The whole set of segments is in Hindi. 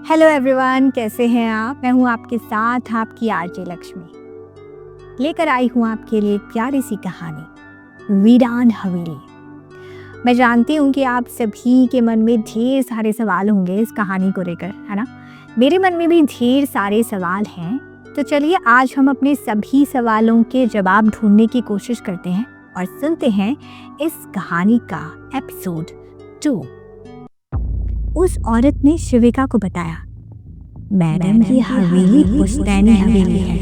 हेलो एवरीवन, कैसे हैं आप। मैं हूं आपके साथ आपकी आरजे लक्ष्मी। लेकर आई हूं आपके लिए एक प्यारी सी कहानी, वीरान हवेली। मैं जानती हूं कि आप सभी के मन में ढेर सारे सवाल होंगे इस कहानी को लेकर, है ना। मेरे मन में भी ढेर सारे सवाल हैं। तो चलिए आज हम अपने सभी सवालों के जवाब ढूंढने की कोशिश करते हैं और सुनते हैं इस कहानी का एपिसोड 2। उस औरत ने शिविका को बताया, मैडम ये हवेली पुश्तैनी हवेली है।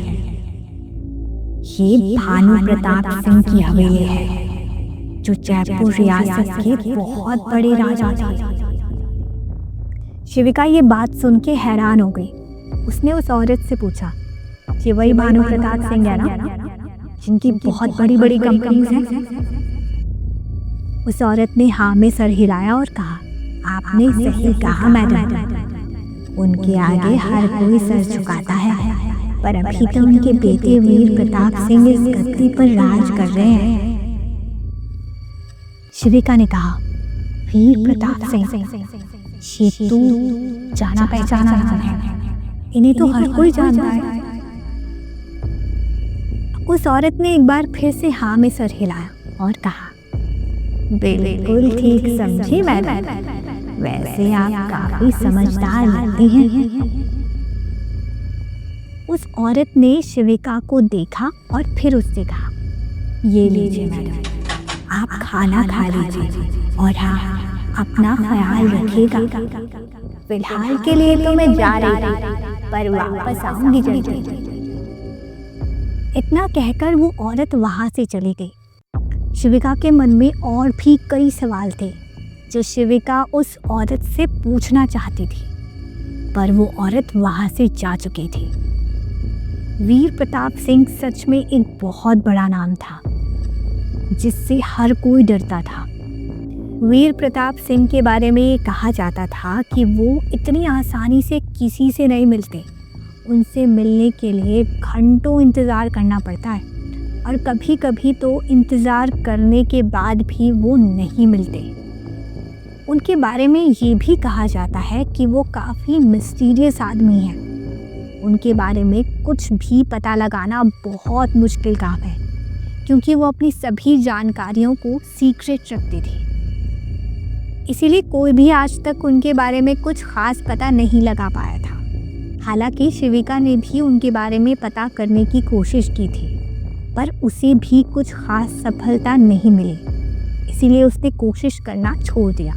ये भानु प्रताप सिंह की हवेली है जो जयपुर रियासत के बहुत बड़े राजा थे। शिविका ये बात सुन के हैरान हो गई। उसने उस औरत से पूछा, ये वही भानु प्रताप सिंह है ना, जिनकी बहुत बड़ी बड़ी कंपनीज हैं? उस औरत ने हाँ में सर हिलाया और कहा, आपने सही कहा मैडम। उनके आगे हर कोई सर झुकाता है, पर अभी तो उनके बेटे वीर प्रताप सिंह इस गद्दी पर राज कर रहे हैं। शिविका ने कहा, वीर प्रताप सिंह, ये तो जाना पहचाना नाम है, इन्हें तो हर कोई जानता है। उस औरत ने एक बार फिर से हाँ में सर हिलाया और कहा, बिल्कुल ठीक समझी मैडम, वैसे आप काफी समझदार लगती हैं। उस औरत ने शिविका को देखा और फिर उससे कहा, ये लीजिए मैडम, आप खाना खा लीजिए और हाँ, अपना ख्याल रखिएगा। फिलहाल के लिए तो मैं जा रही थी, पर वापस आऊंगी जल्दी। इतना कहकर वो औरत वहां से चली गई। शिविका के मन में और भी कई सवाल थे जो शिविका उस औरत से पूछना चाहती थी, पर वो औरत वहां से जा चुकी थी। वीर प्रताप सिंह सच में एक बहुत बड़ा नाम था जिससे हर कोई डरता था। वीर प्रताप सिंह के बारे में ये कहा जाता था कि वो इतनी आसानी से किसी से नहीं मिलते। उनसे मिलने के लिए घंटों इंतज़ार करना पड़ता है और कभी कभी तो इंतज़ार करने के बाद भी वो नहीं मिलते। उनके बारे में ये भी कहा जाता है कि वो काफ़ी मिस्टीरियस आदमी हैं। उनके बारे में कुछ भी पता लगाना बहुत मुश्किल काम है, क्योंकि वो अपनी सभी जानकारियों को सीक्रेट रखती थी। इसीलिए कोई भी आज तक उनके बारे में कुछ ख़ास पता नहीं लगा पाया था। हालांकि शिविका ने भी उनके बारे में पता करने की कोशिश की थी, पर उसे भी कुछ ख़ास सफलता नहीं मिली। इसीलिए उसने कोशिश करना छोड़ दिया,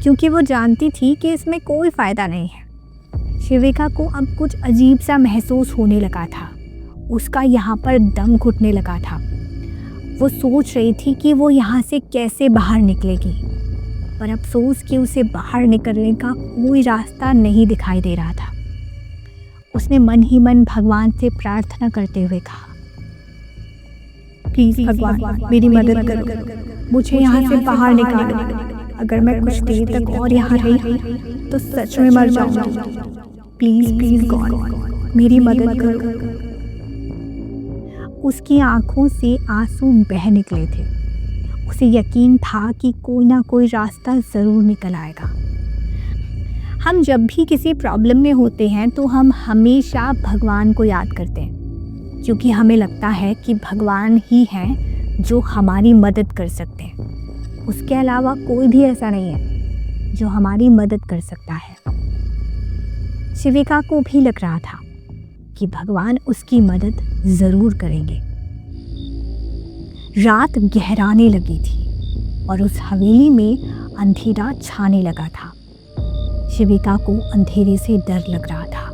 क्योंकि वो जानती थी कि इसमें कोई फ़ायदा नहीं है। शिविका को अब कुछ अजीब सा महसूस होने लगा था। उसका यहाँ पर दम घुटने लगा था। वो सोच रही थी कि वो यहाँ से कैसे बाहर निकलेगी, पर अफसोस कि उसे बाहर निकलने का कोई रास्ता नहीं दिखाई दे रहा था। उसने मन ही मन भगवान से प्रार्थना करते हुए कहा, प्लीज़ भगवान मेरी मदद करो, मुझे यहाँ से बाहर निकालो। अगर मैं कुछ देर तक और यहाँ रही तो सच में मर जाऊंगी। प्लीज़ प्लीज़ गॉड मेरी मदद करो। उसकी आंखों से आंसू बह निकले थे। उसे यकीन था कि कोई ना कोई रास्ता ज़रूर निकल आएगा। हम जब भी किसी प्रॉब्लम में होते हैं तो हम हमेशा भगवान को याद करते हैं, क्योंकि हमें लगता है कि भगवान ही हैं जो हमारी मदद कर सकते हैं। उसके अलावा कोई भी ऐसा नहीं है जो हमारी मदद कर सकता है। शिविका को भी लग रहा था कि भगवान उसकी मदद ज़रूर करेंगे। रात गहराने लगी थी और उस हवेली में अंधेरा छाने लगा था। शिविका को अंधेरे से डर लग रहा था,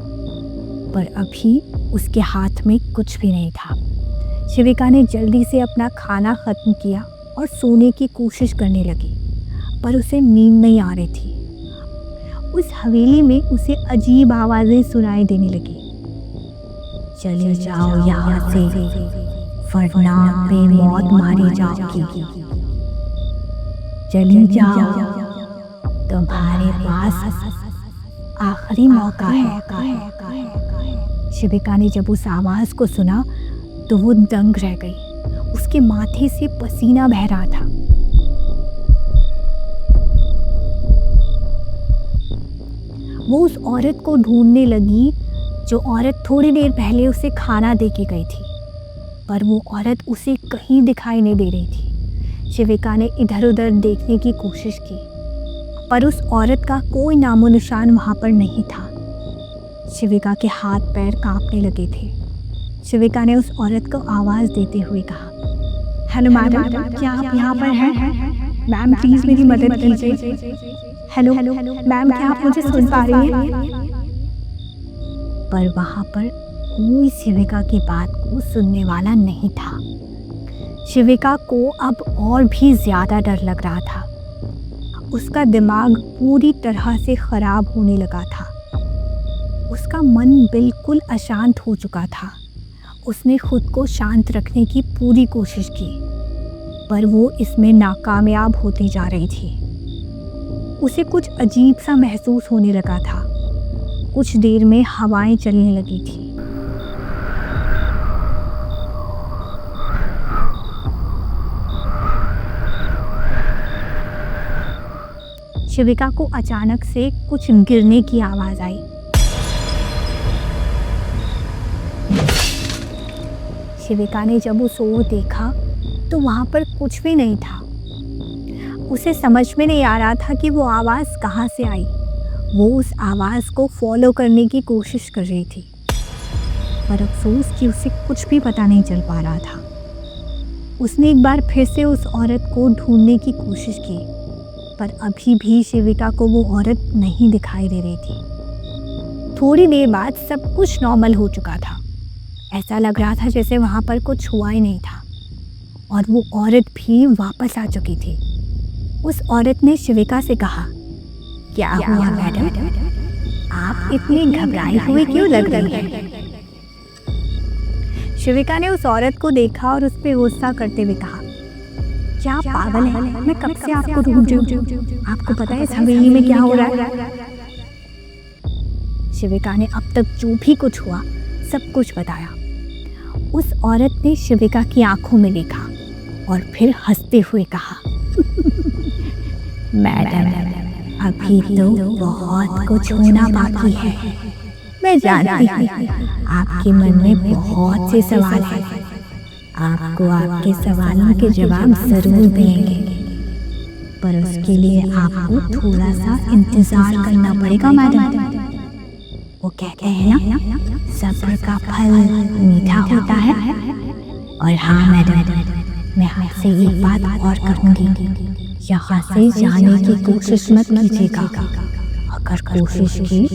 पर अभी उसके हाथ में कुछ भी नहीं था। शिविका ने जल्दी से अपना खाना ख़त्म किया और सोने की कोशिश करने लगी, पर उसे नींद नहीं आ रही थी। उस हवेली में उसे अजीब आवाज़ें सुनाई देने लगी। चले जाओ यहाँ से, वरना बेमौत मारी जाओगी। चले जाओ, तुम्हारे पास आखिरी मौका है। शिविका ने जब उस आवाज़ को सुना तो वो दंग रह गई। उसके माथे से पसीना बह रहा था। वो उस औरत को ढूंढने लगी जो औरत थोड़ी देर पहले उसे खाना दे के गई थी, पर वो औरत उसे कहीं दिखाई नहीं दे रही थी। शिविका ने इधर उधर देखने की कोशिश की, पर उस औरत का कोई नामो निशान वहाँ पर नहीं था। शिविका के हाथ पैर कांपने लगे थे। शिविका ने उस औरत को आवाज़ देते हुए कहा, हेलो मैडम, क्या आप यहाँ पर हैं? मैम प्लीज़ मेरी मदद कीजिए। हेलो मैम, क्या आप मुझे सुन पा रही हैं? पर वहाँ पर कोई शिविका की बात को सुनने वाला नहीं था। शिविका को अब और भी ज़्यादा डर लग रहा था। उसका दिमाग पूरी तरह से ख़राब होने लगा था। उसका मन बिल्कुल अशांत हो चुका था। उसने खुद को शांत रखने की पूरी कोशिश की, पर वो इसमें नाकामयाब होती जा रही थी। उसे कुछ अजीब सा महसूस होने लगा था। कुछ देर में हवाएं चलने लगी थी। शिविका को अचानक से कुछ गिरने की आवाज़ आई। शिविका ने जब उस ओर देखा तो वहाँ पर कुछ भी नहीं था। उसे समझ में नहीं आ रहा था कि वो आवाज़ कहाँ से आई। वो उस आवाज़ को फॉलो करने की कोशिश कर रही थी, पर अफसोस कि उसे कुछ भी पता नहीं चल पा रहा था। उसने एक बार फिर से उस औरत को ढूंढने की कोशिश की, पर अभी भी शिविका को वो औरत नहीं दिखाई दे रही थी। थोड़ी देर बाद सब कुछ नॉर्मल हो चुका था। ऐसा लग रहा था जैसे वहाँ पर कुछ हुआ ही नहीं था, और वो औरत भी वापस आ चुकी थी। उस औरत ने शिविका से कहा, क्या हुआ मैडम? आप इतनी घबराई हुई क्यों लग रही हैं? शिविका ने उस औरत को देखा और उस पर गुस्सा करते हुए कहा, क्या आप पागल हैं? मैं कब से आपको ढूंढ रही हूँ। आपको पता है इस हवेली में क्या हो रहा है? शिविका ने अब तक जो भी कुछ हुआ सब कुछ बताया। उस औरत ने शिविका की आंखों में देखा और फिर हंसते हुए कहा, मैडम, अभी तो बहुत कुछ होना बाकी है। मैं जानती हूँ आपके मन में बहुत से सवाल हैं। आपको आपके सवालों के जवाब जरूर देंगे, पर उसके लिए आपको थोड़ा सा इंतजार करना पड़ेगा मैडम। वो कहते हैं ना, सब्र का फल मीठा होता है। और हाँ मैडम, मैं आपसे एक बात और कहूँगी, यहाँ से जाने की कोशिश मत कीजिएगा। अगर कोशिश की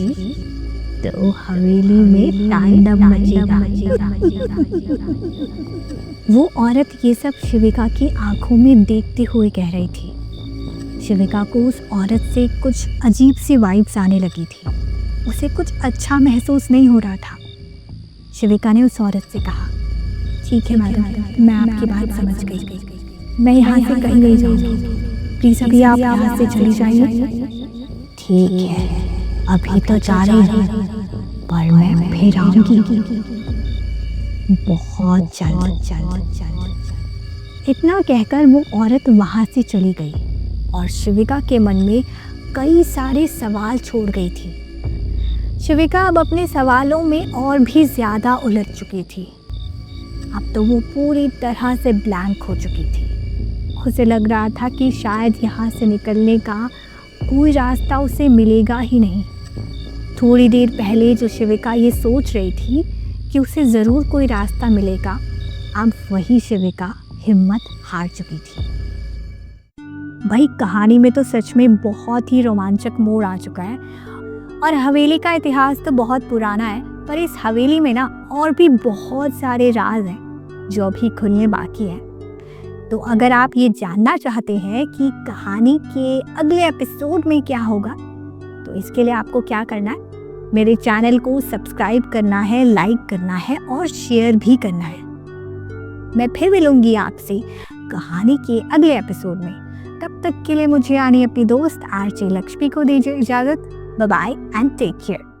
तो हवेली में तांडव मचेगा। वो औरत ये सब शिविका की आंखों में देखते हुए कह रही थी। शिविका को उस औरत से कुछ अजीब सी वाइब्स आने लगी थी। उसे कुछ अच्छा महसूस नहीं हो रहा था। शिविका ने उस औरत से कहा, ठीक है मैडम, मैं आपकी बात समझ गई। मैं यहाँ से कहीं नहीं जाऊँगी। प्लीज़ अभी आप यहाँ से चली जाइए। ठीक है, अभी तो जा रही हूँ, पर मैं फिर आऊँगी बहुत जल्द। इतना कहकर वो औरत वहाँ से चली गई और शिविका के मन में कई सारे सवाल छोड़ गई थी। शिविका अब अपने सवालों में और भी ज़्यादा उलझ चुकी थी। अब तो वो पूरी तरह से ब्लैंक हो चुकी थी। उसे लग रहा था कि शायद यहाँ से निकलने का कोई रास्ता उसे मिलेगा ही नहीं। थोड़ी देर पहले जो शिविका ये सोच रही थी कि उसे ज़रूर कोई रास्ता मिलेगा, अब वही शिविका हिम्मत हार चुकी थी। भाई कहानी में तो सच में बहुत ही रोमांचक मोड़ आ चुका है और हवेली का इतिहास तो बहुत पुराना है, पर इस हवेली में ना और भी बहुत सारे राज हैं जो अभी खुलने बाकी हैं। तो अगर आप ये जानना चाहते हैं कि कहानी के अगले एपिसोड में क्या होगा, तो इसके लिए आपको क्या करना है, मेरे चैनल को सब्सक्राइब करना है, लाइक करना है और शेयर भी करना है। मैं फिर मिलूंगी आपसे कहानी के अगले एपिसोड में। तब तक के लिए मुझे यानी अपनी दोस्त आरजे लक्ष्मी को दीजिए इजाज़त। Bye bye and take care.